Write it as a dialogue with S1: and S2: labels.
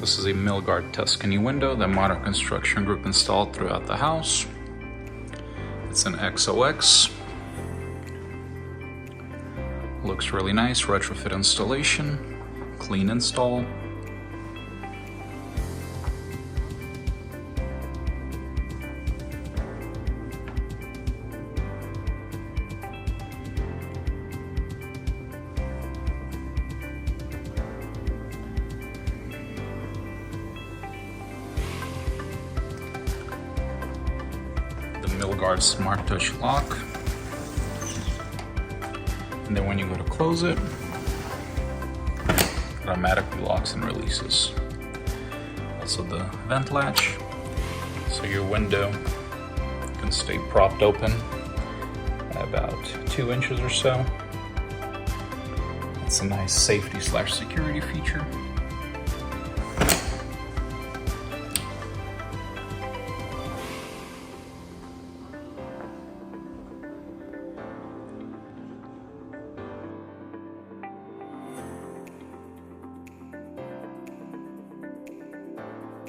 S1: This is a Milgard Tuscany window that Modern Construction Group installed throughout the house. It's an XOX. Looks really nice. Retrofit installation, clean install. The Milgard Smart Touch lock. And then when you go to close it, it automatically locks and releases. Also the vent latch, so your window can stay propped open at about 2 inches or so. It's a nice safety/security feature.